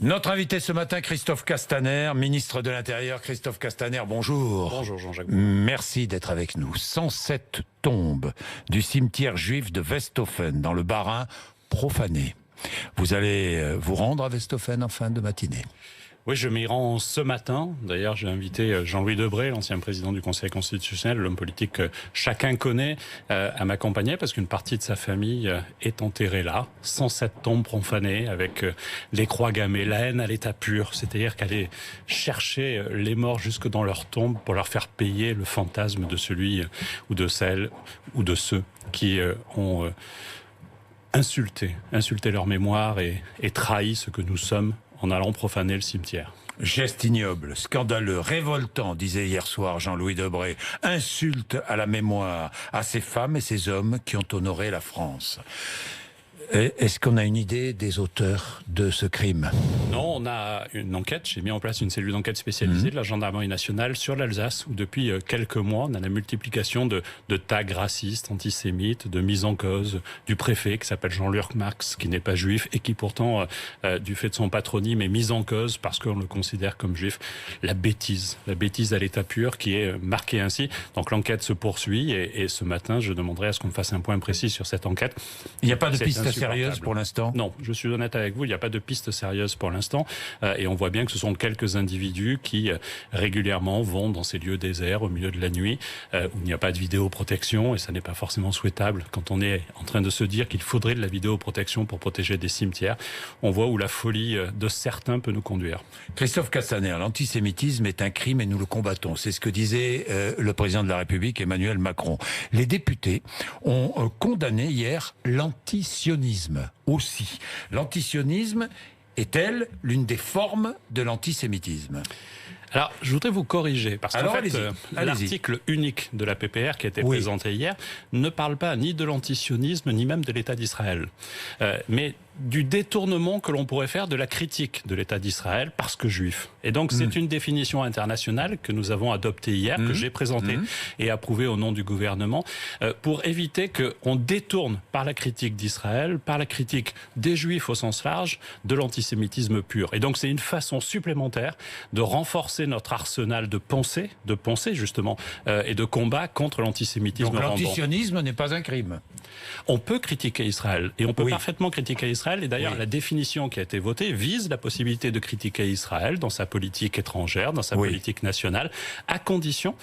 Notre invité ce matin, Christophe Castaner, ministre de l'Intérieur. Christophe Castaner, bonjour. Bonjour Jean-Jacques. Merci d'être avec nous. 107 tombes du cimetière juif de Westhofen, dans le Bas-Rhin, profanées. Vous allez vous rendre à Westhofen en fin de matinée. Oui, je m'y rends ce matin. D'ailleurs, j'ai invité Jean-Louis Debré, l'ancien président du Conseil constitutionnel, l'homme politique que chacun connaît, à m'accompagner parce qu'une partie de sa famille est enterrée là. 107 tombes profanées avec les croix gammées, la haine à l'état pur, c'est-à-dire qu'aller chercher les morts jusque dans leur tombe pour leur faire payer le fantasme de celui ou de celle ou de ceux qui ont insulté leur mémoire et trahi ce que nous sommes en allant profaner le cimetière. Geste ignoble, scandaleux, révoltant, disait hier soir Jean-Louis Debré. Insulte à la mémoire, à ces femmes et ces hommes qui ont honoré la France. Est-ce qu'on a une idée des auteurs de ce crime? Non, on a une enquête. J'ai mis en place une cellule d'enquête spécialisée de la gendarmerie nationale sur l'Alsace, où depuis quelques mois, on a la multiplication de tags racistes, antisémites, de mise en cause du préfet qui s'appelle Jean-Luc Marx, qui n'est pas juif et qui pourtant, du fait de son patronyme, est mise en cause parce qu'on le considère comme juif. La bêtise à l'état pur qui est marquée ainsi. Donc l'enquête se poursuit et ce matin, je demanderai à ce qu'on me fasse un point précis sur cette enquête. Il n'y a pas de piste sérieuse pour l'instant? Non, je suis honnête avec vous, il n'y a pas de piste sérieuse pour l'instant. Et on voit bien que ce sont quelques individus qui régulièrement vont dans ces lieux déserts au milieu de la nuit où il n'y a pas de vidéoprotection et ça n'est pas forcément souhaitable quand on est en train de se dire qu'il faudrait de la vidéoprotection pour protéger des cimetières. On voit où la folie de certains peut nous conduire. Christophe Castaner, l'antisémitisme est un crime et nous le combattons. C'est ce que disait le président de la République, Emmanuel Macron. Les députés ont condamné hier l'antisionisme aussi. L'antisionisme est-elle l'une des formes de l'antisémitisme? Alors, je voudrais vous corriger, parce qu'en fait, l'article unique de la PPR qui a été présenté hier ne parle pas ni de l'antisionisme, ni même de l'État d'Israël. Mais du détournement que l'on pourrait faire de la critique de l'État d'Israël parce que juif. Et donc, c'est une définition internationale que nous avons adoptée hier, que j'ai présentée et approuvée au nom du gouvernement, pour éviter qu'on détourne par la critique d'Israël, par la critique des juifs au sens large, de l'antisémitisme pur. Et donc, c'est une façon supplémentaire de renforcer notre arsenal de pensée justement, et de combat contre l'antisémitisme. Donc l'antisionisme n'est pas un crime. On peut critiquer Israël, et on peut parfaitement critiquer Israël, et d'ailleurs la définition qui a été votée vise la possibilité de critiquer Israël dans sa politique étrangère, dans sa politique nationale, à condition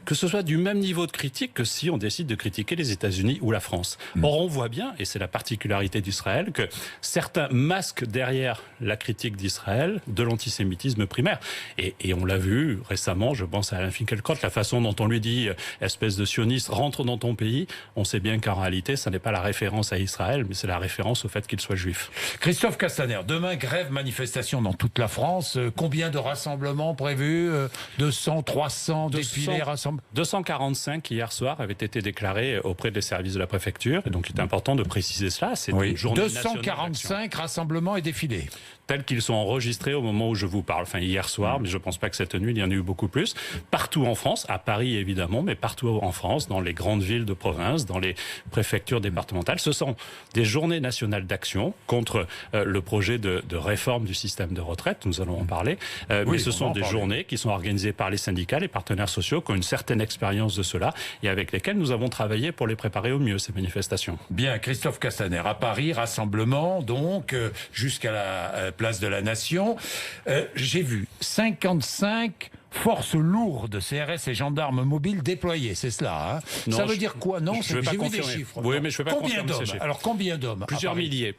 que ce soit du même niveau de critique que si on décide de critiquer les États-Unis ou la France. Or on voit bien, et c'est la particularité d'Israël, que certains masquent derrière la critique d'Israël de l'antisémitisme primaire. Et on l'a vu récemment, je pense à Alain Finkielkraut, la façon dont on lui dit « espèce de sioniste, rentre dans ton pays », on sait bien qu'en réalité, ça n'est pas la référence à Israël, mais c'est la référence au fait qu'il soit juif. Christophe Castaner, demain, grève, manifestation dans toute la France. Combien de rassemblements prévus? 200, 300 défilés, rassemblements? 245 hier soir avaient été déclarés auprès des services de la préfecture. Et donc, il est important de préciser cela. C'est une journée 245 rassemblements et défilés. Tels qu'ils sont enregistrés au moment où je vous parle. Enfin, hier soir, mais je ne pense pas que cette nuit, il y en a eu beaucoup plus. Partout en France, à Paris évidemment, mais partout en France, dans les grandes villes de province, dans les préfectures départementales. Ce sont des journées nationales d'action contre le projet de réforme du système de retraite. Nous allons en parler. Mais ce sont des journées qui sont organisées par les syndicats, les partenaires sociaux, qui ont une certaine expérience de cela et avec lesquels nous avons travaillé pour les préparer au mieux, ces manifestations. Bien, Christophe Castaner, à Paris, rassemblement, donc, jusqu'à la place de la Nation. J'ai vu 55 forces lourdes, CRS et gendarmes mobiles déployés, c'est cela, hein? Non, ça veut dire quoi? Non, j'ai vu des chiffres. Oui, mais je ne vais pas combien confirmer ces chiffres. Alors combien d'hommes? Plusieurs milliers,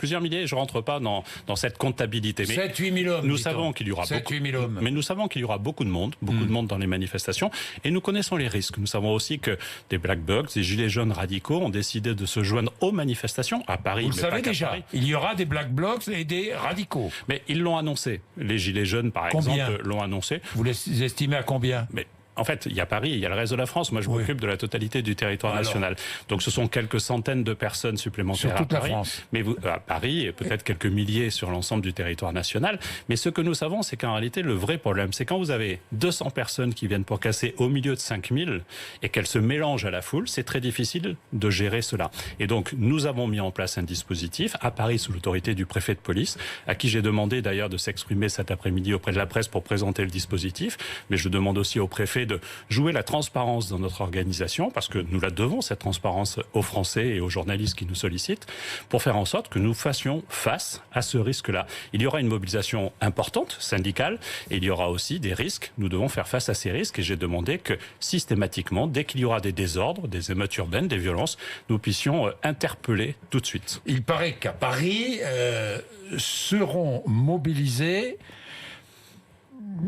je ne rentre pas dans cette comptabilité. 7-8 000 hommes. Nous savons qu'il y aura 7-8 000 hommes. Mais nous savons qu'il y aura beaucoup de monde dans les manifestations, et nous connaissons les risques. Nous savons aussi que des Black Blocs, des gilets jaunes radicaux ont décidé de se joindre aux manifestations à Paris. Vous le savez déjà, Paris. Il y aura des Black Blocs et des radicaux. Mais ils l'ont annoncé. Les gilets jaunes, par exemple, l'ont annoncé. Vous les estimez à combien? Mais en fait, il y a Paris, il y a le reste de la France. Moi, je m'occupe de la totalité du territoire national. Donc, ce sont quelques centaines de personnes supplémentaires sur toute à Paris. La France. Mais à Paris, et peut-être quelques milliers sur l'ensemble du territoire national. Mais ce que nous savons, c'est qu'en réalité, le vrai problème, c'est quand vous avez 200 personnes qui viennent pour casser au milieu de 5000 et qu'elles se mélangent à la foule, c'est très difficile de gérer cela. Et donc, nous avons mis en place un dispositif à Paris sous l'autorité du préfet de police, à qui j'ai demandé d'ailleurs de s'exprimer cet après-midi auprès de la presse pour présenter le dispositif. Mais je demande aussi au préfet de jouer la transparence dans notre organisation, parce que nous la devons, cette transparence, aux Français et aux journalistes qui nous sollicitent, pour faire en sorte que nous fassions face à ce risque-là. Il y aura une mobilisation importante, syndicale, et il y aura aussi des risques. Nous devons faire face à ces risques, et j'ai demandé que, systématiquement, dès qu'il y aura des désordres, des émeutes urbaines, des violences, nous puissions interpeller tout de suite. Il paraît qu'à Paris, seront mobilisés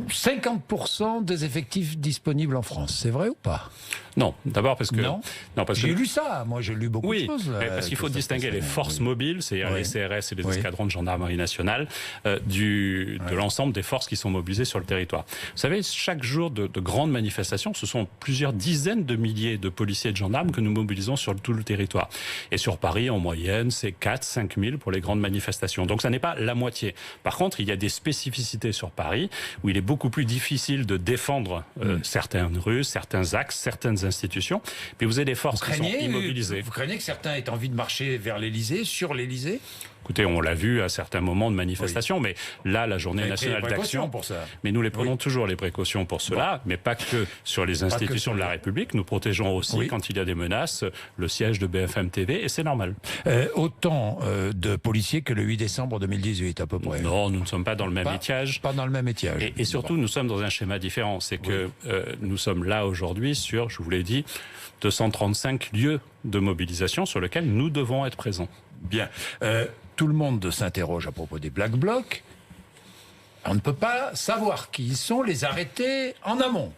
50% des effectifs disponibles en France. C'est vrai ou pas? Non, d'abord parce que... Non, parce que j'ai lu ça, moi j'ai lu beaucoup de choses. Oui, parce qu'il faut distinguer les forces mobiles, c'est-à-dire les CRS et les escadrons de gendarmerie nationale, de l'ensemble des forces qui sont mobilisées sur le territoire. Vous savez, chaque jour de grandes manifestations, ce sont plusieurs dizaines de milliers de policiers et de gendarmes que nous mobilisons sur tout le territoire. Et sur Paris, en moyenne, c'est 4-5 000 pour les grandes manifestations. Donc ça n'est pas la moitié. Par contre, il y a des spécificités sur Paris où il est beaucoup plus difficile de défendre certaines rues, certains axes, certaines institutions, mais vous avez des forces qui sont immobilisées. Vous craignez que certains aient envie de marcher vers l'Élysée, sur l'Élysée? Écoutez, on l'a vu à certains moments de manifestation, mais là, la journée nationale d'action... Mais nous les prenons toujours, les précautions pour cela, mais pas que sur les institutions de la République. Nous protégeons aussi, quand il y a des menaces, le siège de BFM TV, et c'est normal. Autant de policiers que le 8 décembre 2018, à peu près. Non, nous ne sommes pas dans le même étiage. Pas dans le même étiage. Et surtout, nous sommes dans un schéma différent. C'est que nous sommes là aujourd'hui sur, je vous l'ai dit, 235 lieux de mobilisation sur lesquels nous devons être présents. Bien. Tout le monde s'interroge à propos des Black Blocs. On ne peut pas savoir qui ils sont, les arrêter en amont.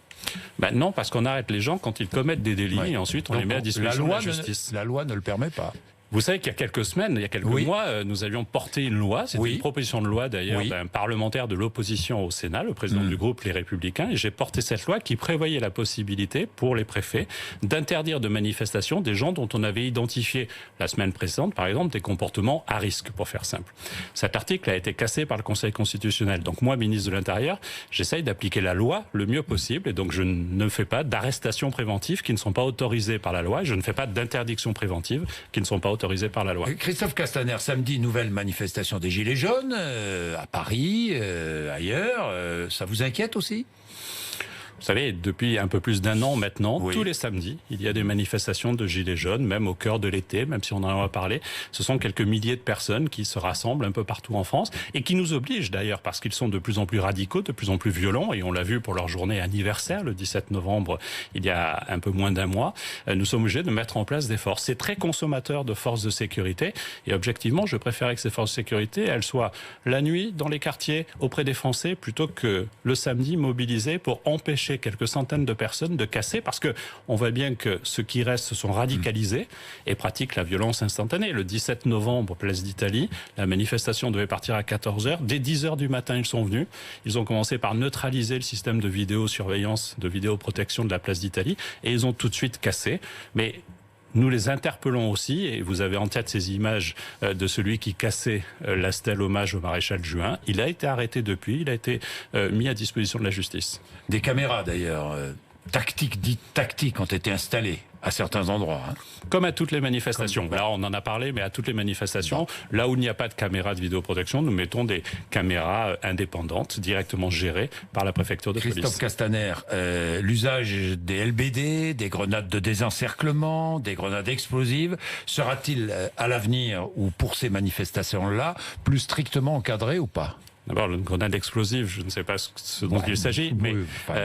Non, parce qu'on arrête les gens quand ils commettent des délits et ensuite on les met à disposition de la justice. La loi ne le permet pas. Vous savez qu'il y a quelques semaines, il y a quelques mois, nous avions porté une loi, c'était une proposition de loi d'ailleurs d'un parlementaire de l'opposition au Sénat, le président du groupe Les Républicains, et j'ai porté cette loi qui prévoyait la possibilité pour les préfets d'interdire de manifestation des gens dont on avait identifié la semaine précédente, par exemple, des comportements à risque, pour faire simple. Cet article a été cassé par le Conseil constitutionnel. Donc moi, ministre de l'Intérieur, j'essaye d'appliquer la loi le mieux possible, et donc je ne fais pas d'arrestations préventives qui ne sont pas autorisées par la loi, et je ne fais pas d'interdictions préventives qui ne sont pas autorisées par la loi. Christophe Castaner, samedi, nouvelle manifestation des Gilets jaunes, à Paris, ailleurs. Ça vous inquiète aussi ? Vous savez, depuis un peu plus d'un an maintenant, tous les samedis, il y a des manifestations de gilets jaunes, même au cœur de l'été, même si on en a parlé. Ce sont quelques milliers de personnes qui se rassemblent un peu partout en France et qui nous obligent d'ailleurs, parce qu'ils sont de plus en plus radicaux, de plus en plus violents, et on l'a vu pour leur journée anniversaire, le 17 novembre, il y a un peu moins d'un mois, nous sommes obligés de mettre en place des forces. C'est très consommateur de forces de sécurité, et objectivement, je préférais que ces forces de sécurité, elles soient la nuit dans les quartiers auprès des Français, plutôt que le samedi mobilisées pour empêcher quelques centaines de personnes de casser, parce que on voit bien que ceux qui restent se sont radicalisés et pratiquent la violence instantanée. Le 17 novembre, place d'Italie, la manifestation devait partir à 14h. Dès 10h du matin, ils sont venus. Ils ont commencé par neutraliser le système de vidéosurveillance, de vidéoprotection de la place d'Italie, et ils ont tout de suite cassé. Mais nous les interpellons aussi, et vous avez en tête ces images de celui qui cassait la stèle hommage au maréchal Juin. Il a été arrêté depuis, il a été mis à disposition de la justice. Des caméras d'ailleurs, tactiques, ont été installées à certains endroits. Comme à toutes les manifestations. Là, on en a parlé, mais à toutes les manifestations, là où il n'y a pas de caméras de vidéoprotection, nous mettons des caméras indépendantes, directement gérées par la préfecture de police. Christophe Castaner, l'usage des LBD, des grenades de désencerclement, des grenades explosives, sera-t-il à l'avenir ou pour ces manifestations-là plus strictement encadré ou pas ? D'abord, une grenade explosive, je ne sais pas ce dont il s'agit, mais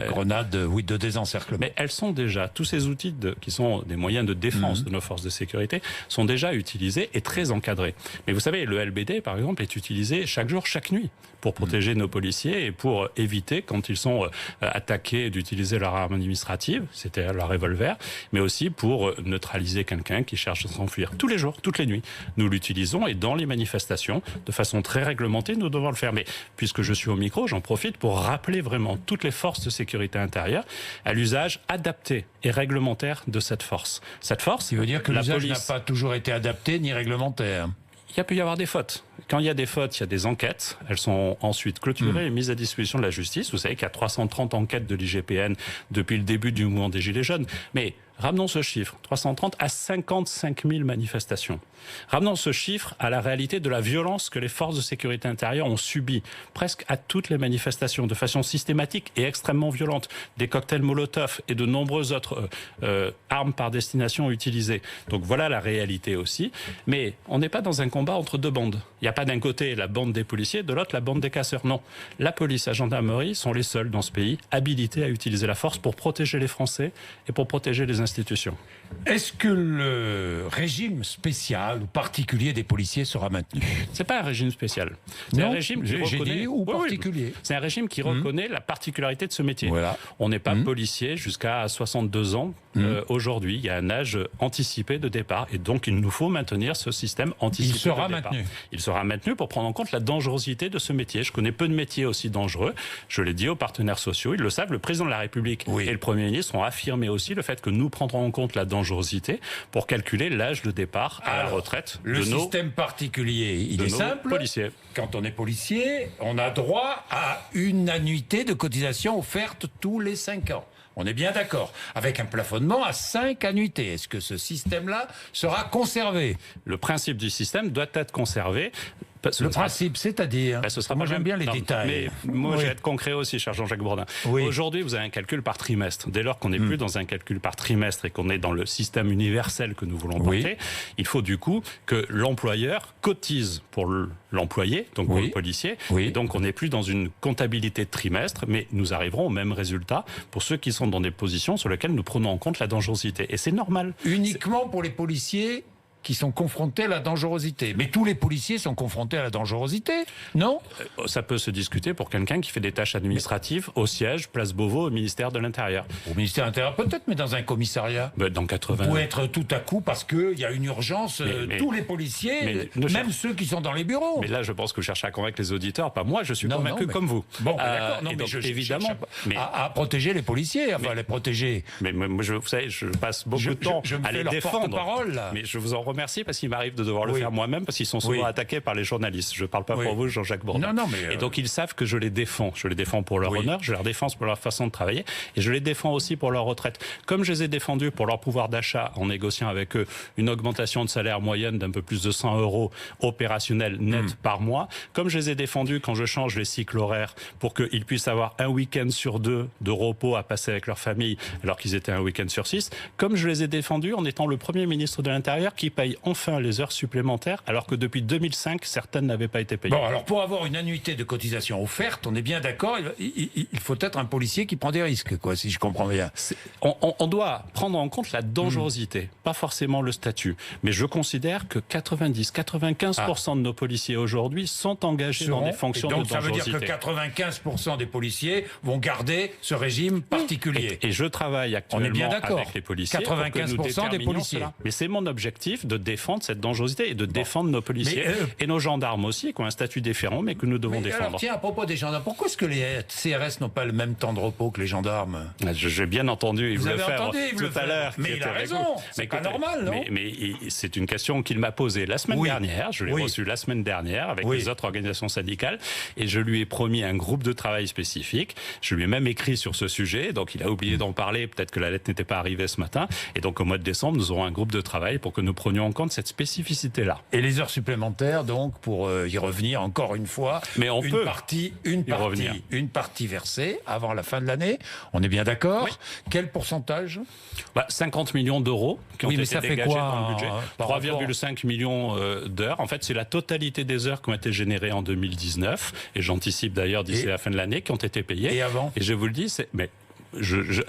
grenade, de désencerclement. Mais elles sont déjà, tous ces outils qui sont des moyens de défense de nos forces de sécurité, sont déjà utilisés et très encadrés. Mais vous savez, le LBD, par exemple, est utilisé chaque jour, chaque nuit, pour protéger nos policiers et pour éviter, quand ils sont attaqués, d'utiliser leur arme administrative, c'était leur revolver, mais aussi pour neutraliser quelqu'un qui cherche à s'enfuir. Tous les jours, toutes les nuits, nous l'utilisons, et dans les manifestations, de façon très réglementée, nous devons le faire. Mais puisque je suis au micro, j'en profite pour rappeler vraiment toutes les forces de sécurité intérieure à l'usage adapté et réglementaire de cette force. Cette force, ça veut dire que l'usage n'a pas toujours été adapté ni réglementaire. Il peut y avoir des fautes. Quand il y a des fautes, il y a des enquêtes. Elles sont ensuite clôturées et mises à disposition de la justice. Vous savez qu'il y a 330 enquêtes de l'IGPN depuis le début du mouvement des Gilets jaunes. Mais ramenons ce chiffre, 330 à 55 000 manifestations. Ramenons ce chiffre à la réalité de la violence que les forces de sécurité intérieure ont subie presque à toutes les manifestations, de façon systématique et extrêmement violente. Des cocktails Molotov et de nombreuses autres armes par destination utilisées. Donc voilà la réalité aussi. Mais on n'est pas dans un combat entre deux bandes. Il n'y a pas d'un côté la bande des policiers, de l'autre la bande des casseurs. Non. La police, la gendarmerie sont les seuls dans ce pays habilités à utiliser la force pour protéger les Français et pour protéger les institutions. Est-ce que le régime spécial ou particulier des policiers sera maintenu? C'est pas un régime spécial. C'est un régime qui reconnaît particulier. C'est un régime qui reconnaît la particularité de ce métier. Voilà. On n'est pas policier jusqu'à 62 ans. Aujourd'hui, il y a un âge anticipé de départ et donc il nous faut maintenir ce système anticipé. Il sera de départ. maintenu. Il sera maintenu pour prendre en compte la dangerosité de ce métier. Je connais peu de métiers aussi dangereux. Je l'ai dit aux partenaires sociaux, ils le savent. Le président de la République et le Premier ministre ont affirmé aussi le fait que nous prendrons en compte la dangerosité pour calculer l'âge de départ à la retraite de le système particulier, il est simple. Policiers. Quand on est policier, on a droit à une annuité de cotisation offerte tous les 5 ans. On est bien d'accord. Avec un plafonnement à 5 annuités. Est-ce que ce système-là sera conservé? Le principe du système doit être conservé. Le principe, c'est-à-dire moi j'aime bien les détails. Mais moi, je vais être concret aussi, cher Jean-Jacques Bourdin. Aujourd'hui, vous avez un calcul par trimestre. Dès lors qu'on n'est plus dans un calcul par trimestre et qu'on est dans le système universel que nous voulons porter, il faut du coup que l'employeur cotise pour l'employé, donc pour le policier. Et donc, on n'est plus dans une comptabilité de trimestre, mais nous arriverons au même résultat pour ceux qui sont dans des positions sur lesquelles nous prenons en compte la dangerosité. Et c'est normal. Uniquement pour les policiers qui sont confrontés à la dangerosité. Mais tous les policiers sont confrontés à la dangerosité, non? Ça peut se discuter pour quelqu'un qui fait des tâches administratives au siège, place Beauvau, au ministère de l'Intérieur. Au ministère de l'Intérieur peut-être, mais dans un commissariat. Dans 80... Vous pouvez être tout à coup parce qu'il y a une urgence, tous les policiers, même ceux qui sont dans les bureaux. Mais là, je pense que vous cherchez à convaitre les auditeurs, pas moi, je suis convaincu comme vous. Bon, d'accord, non, mais je évidemment à protéger les policiers, enfin les protéger. Mais moi, vous savez, je passe beaucoup de temps à les défendre. Mais je vous en remercie parce qu'il m'arrive de devoir le faire moi-même parce qu'ils sont souvent attaqués par les journalistes. Je ne parle pas pour vous, Jean-Jacques Bourdin. Et donc ils savent que je les défends. Je les défends pour leur honneur, je les défends pour leur façon de travailler et je les défends aussi pour leur retraite. Comme je les ai défendus pour leur pouvoir d'achat en négociant avec eux une augmentation de salaire moyenne d'un peu plus de 100 € opérationnels net par mois, comme je les ai défendus quand je change les cycles horaires pour qu'ils puissent avoir un week-end sur 2 de repos à passer avec leur famille alors qu'ils étaient un week-end sur 6, comme je les ai défendus en étant le Premier ministre de l'Intérieur qui paye enfin les heures supplémentaires, alors que depuis 2005, certaines n'avaient pas été payées. Bon, alors pour avoir une annuité de cotisation offerte, on est bien d'accord, il faut être un policier qui prend des risques, quoi, si je comprends bien. On doit prendre en compte la dangerosité, pas forcément le statut. Mais je considère que 90-95% de nos policiers aujourd'hui sont engagés dans des fonctions de dangerosité. Donc ça veut dire que 95% des policiers vont garder ce régime particulier. Et je travaille actuellement avec les policiers 95% des policiers. Cela. Mais c'est mon objectif de défendre cette dangerosité et de défendre nos policiers et nos gendarmes aussi, qui ont un statut différent, mais que nous devons défendre. Alors, tiens, à propos des gendarmes, pourquoi est-ce que les CRS n'ont pas le même temps de repos que les gendarmes? J'ai bien entendu, vous le avez faire entendu, tout à l'heure. Mais il a raison, c'est pas normal, non? Mais c'est une question qu'il m'a posée la semaine dernière, je l'ai reçue la semaine dernière avec les autres organisations syndicales, et je lui ai promis un groupe de travail spécifique. Je lui ai même écrit sur ce sujet, donc il a oublié d'en parler, peut-être que la lettre n'était pas arrivée ce matin, et donc au mois de décembre, nous aurons un groupe de travail pour que nous prenions en compte cette spécificité-là. Et les heures supplémentaires, donc, pour y revenir encore une fois, mais on peut une partie versée avant la fin de l'année, on est bien d'accord? Quel pourcentage? 50 millions d'euros qui ont été dégagés dans le budget. 3,5 millions d'heures. En fait, c'est la totalité des heures qui ont été générées en 2019, et j'anticipe d'ailleurs d'ici la fin de l'année, qui ont été payées. Et avant? Et je vous le dis,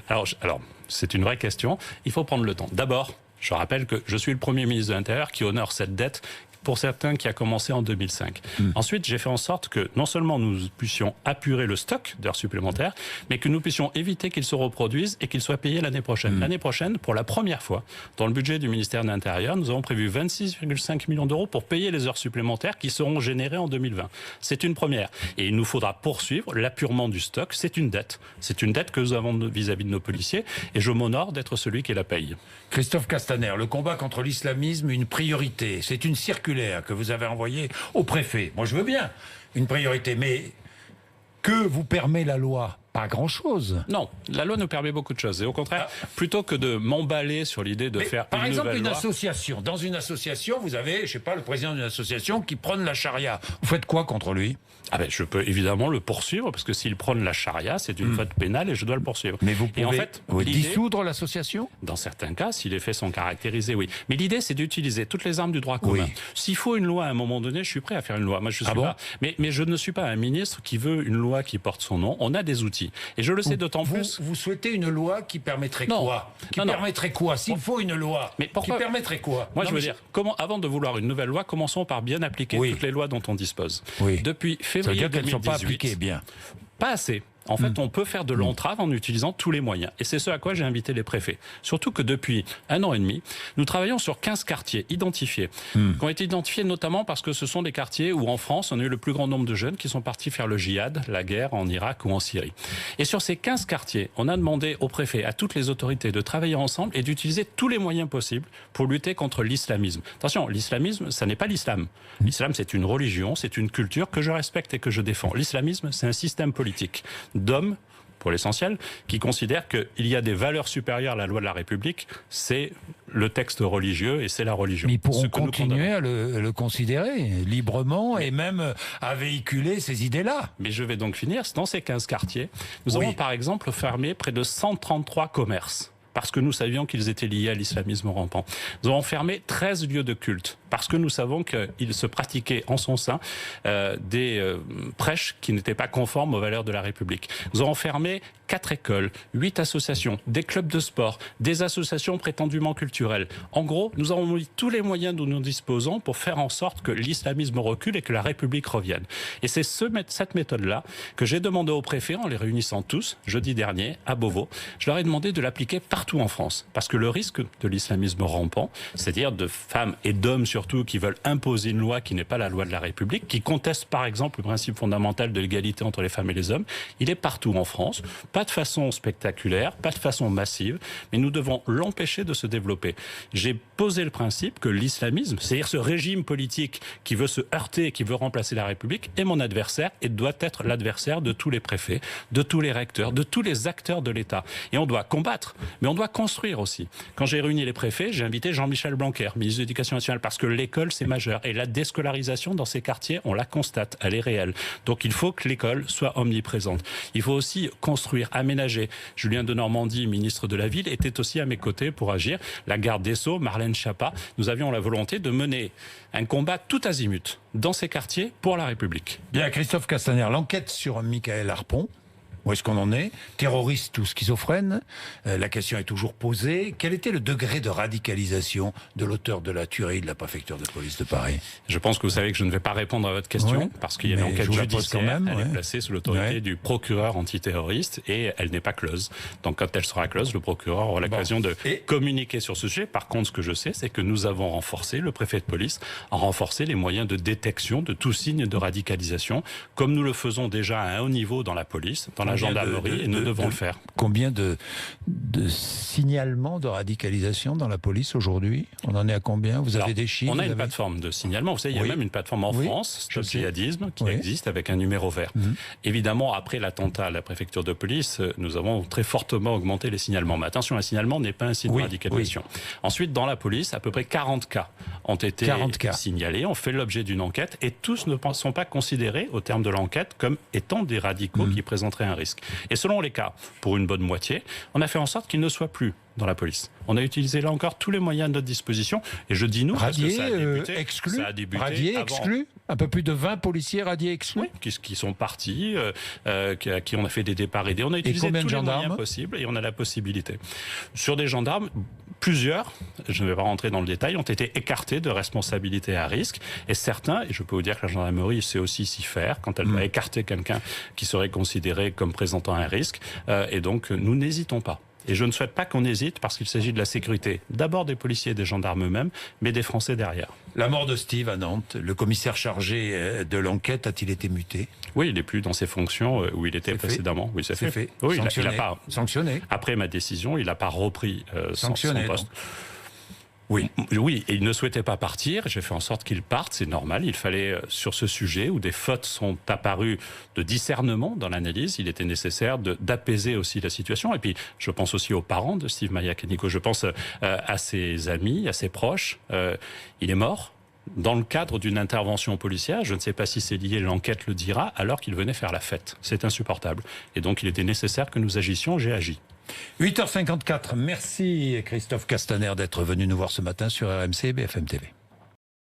alors, c'est une vraie question. Il faut prendre le temps. D'abord, je rappelle que je suis le Premier ministre de l'Intérieur qui honore cette dette pour certains qui a commencé en 2005. Ensuite, j'ai fait en sorte que non seulement nous puissions apurer le stock d'heures supplémentaires, mais que nous puissions éviter qu'ils se reproduisent et qu'ils soient payés l'année prochaine. L'année prochaine, pour la première fois, dans le budget du ministère de l'Intérieur, nous avons prévu 26,5 millions d'euros pour payer les heures supplémentaires qui seront générées en 2020. C'est une première. Et il nous faudra poursuivre l'apurement du stock. C'est une dette. C'est une dette que nous avons vis-à-vis de nos policiers et je m'honore d'être celui qui la paye. Christophe Castaner, le combat contre l'islamisme, une priorité. C'est une circulaire que vous avez envoyée au préfet. Moi, je veux bien une priorité, mais que vous permet la loi ? Pas grand-chose. Non, la loi nous permet beaucoup de choses. Et au contraire, plutôt que de m'emballer sur l'idée de faire par exemple, nouvelle loi... association. Dans une association, vous avez, je sais pas, le président d'une association qui prône la charia. Vous faites quoi contre lui ? Je peux évidemment le poursuivre, parce que s'il prône la charia, c'est une faute pénale et je dois le poursuivre. Mais vous pouvez dissoudre l'association ? Dans certains cas, si les faits sont caractérisés, oui. Mais l'idée, c'est d'utiliser toutes les armes du droit commun. S'il faut une loi à un moment donné, je suis prêt à faire une loi. Moi, je suis pas. Mais je ne suis pas un ministre qui veut une loi qui porte son nom. On a des outils. Et je le sais d'autant plus... Vous souhaitez une loi qui permettrait quoi ? Permettrait quoi ? S'il faut une loi, qui permettrait quoi ? Moi, je veux dire, avant de vouloir une nouvelle loi, commençons par bien appliquer toutes les lois dont on dispose. Depuis février 2018... Ça veut dire qu'elles ne sont pas appliquées bien. Pas assez. En fait, on peut faire de l'entrave en utilisant tous les moyens. Et c'est ce à quoi j'ai invité les préfets. Surtout que depuis 1 an et demi, nous travaillons sur 15 quartiers identifiés, qui ont été identifiés notamment parce que ce sont des quartiers où, en France, on a eu le plus grand nombre de jeunes qui sont partis faire le djihad, la guerre en Irak ou en Syrie. Et sur ces 15 quartiers, on a demandé aux préfets, à toutes les autorités, de travailler ensemble et d'utiliser tous les moyens possibles pour lutter contre l'islamisme. Attention, l'islamisme, ça n'est pas l'islam. L'islam, c'est une religion, c'est une culture que je respecte et que je défends. L'islamisme, c'est un système politique d'hommes, pour l'essentiel, qui considèrent qu'il y a des valeurs supérieures à la loi de la République, c'est le texte religieux et c'est la religion. Mais ils pourront continuer à le considérer librement et même à véhiculer ces idées-là. Mais je vais donc finir. Dans ces 15 quartiers, nous avons par exemple fermé près de 133 commerces, parce que nous savions qu'ils étaient liés à l'islamisme rampant. Nous avons fermé 13 lieux de culte, parce que nous savons qu'il se pratiquait en son sein des prêches qui n'étaient pas conformes aux valeurs de la République. Nous avons fermé 4 écoles, 8 associations, des clubs de sport, des associations prétendument culturelles. En gros, nous avons mis tous les moyens dont nous disposons pour faire en sorte que l'islamisme recule et que la République revienne. Et c'est cette méthode-là que j'ai demandé aux préfets, en les réunissant tous, jeudi dernier, à Beauvau. Je leur ai demandé de l'appliquer partout en France. Parce que le risque de l'islamisme rampant, c'est-à-dire de femmes et d'hommes surtout qui veulent imposer une loi qui n'est pas la loi de la République, qui contestent par exemple le principe fondamental de l'égalité entre les femmes et les hommes, il est partout en France. Pas de façon spectaculaire, pas de façon massive, mais nous devons l'empêcher de se développer. J'ai posé le principe que l'islamisme, c'est-à-dire ce régime politique qui veut se heurter, qui veut remplacer la République, est mon adversaire et doit être l'adversaire de tous les préfets, de tous les recteurs, de tous les acteurs de l'État. Et on doit combattre, mais on doit construire aussi. Quand j'ai réuni les préfets, j'ai invité Jean-Michel Blanquer, ministre de l'Éducation nationale, parce que l'école, c'est majeur. Et la déscolarisation dans ces quartiers, on la constate, elle est réelle. Donc il faut que l'école soit omniprésente. Il faut aussi construire, aménager. Julien Denormandie, ministre de la Ville, était aussi à mes côtés pour agir. La garde des Sceaux, Marlène Schiappa, nous avions la volonté de mener un combat tout azimut dans ces quartiers pour la République. Bien, Christophe Castaner, l'enquête sur Michael Harpon. Où est-ce qu'on en est ? Terroriste ou schizophrène ? La question est toujours posée. Quel était le degré de radicalisation de l'auteur de la tuerie de la préfecture de police de Paris ? Je pense que vous savez que je ne vais pas répondre à votre question, parce qu'il y a une enquête judiciaire. Elle est placée sous l'autorité du procureur antiterroriste et elle n'est pas close. Donc quand elle sera close, le procureur aura l'occasion de communiquer sur ce sujet. Par contre, ce que je sais, c'est que nous avons renforcé, le préfet de police a renforcé les moyens de détection de tout signe de radicalisation, comme nous le faisons déjà à un haut niveau dans la police, dans la gendarmerie, et nous devons le faire. Combien de signalements de radicalisation dans la police aujourd'hui ? On en est à combien ? Vous avez des chiffres ? On a une plateforme de signalement. Vous savez, il y a même une plateforme en France, Stop Djihadisme, qui existe avec un numéro vert. Évidemment, après l'attentat à la préfecture de police, nous avons très fortement augmenté les signalements. Mais attention, un signalement n'est pas un signe de radicalisation. Ensuite, dans la police, à peu près 40 cas ont été signalés, ont fait l'objet d'une enquête, et tous ne sont pas considérés, au terme de l'enquête, comme étant des radicaux qui présenteraient un risque. Et selon les cas, pour une bonne moitié, on a fait en sorte qu'ils ne soient plus dans la police. On a utilisé là encore tous les moyens à notre disposition. Et je dis nous, radiés, parce que ça a débuté exclus, exclus. Un peu plus de 20 policiers radiés exclus. Oui, qui sont partis, à qui on a fait des départs aidés. On a utilisé tous les moyens possibles et on a la possibilité. Sur des gendarmes, plusieurs, je ne vais pas rentrer dans le détail, ont été écartés de responsabilités à risque. Et certains, et je peux vous dire que la gendarmerie sait aussi s'y faire, quand elle doit écarter quelqu'un qui serait considéré comme présentant un risque. Et donc, nous n'hésitons pas. Et je ne souhaite pas qu'on hésite parce qu'il s'agit de la sécurité, d'abord des policiers et des gendarmes eux-mêmes, mais des Français derrière. La mort de Steve à Nantes, le commissaire chargé de l'enquête a-t-il été muté? Oui, il n'est plus dans ses fonctions où il était précédemment. Oui, c'est fait. Oui, sanctionné. Il a pas, sanctionné. Après ma décision, il n'a pas repris son poste. Oui, et il ne souhaitait pas partir. J'ai fait en sorte qu'il parte, c'est normal. Il fallait, sur ce sujet où des fautes sont apparues de discernement dans l'analyse, il était nécessaire d'apaiser aussi la situation. Et puis, je pense aussi aux parents de Steve Maia-Canico. Je pense à ses amis, à ses proches. Il est mort dans le cadre d'une intervention policière. Je ne sais pas si c'est lié, l'enquête le dira, alors qu'il venait faire la fête. C'est insupportable. Et donc, il était nécessaire que nous agissions. J'ai agi. 8h54, merci Christophe Castaner d'être venu nous voir ce matin sur RMC et BFM TV.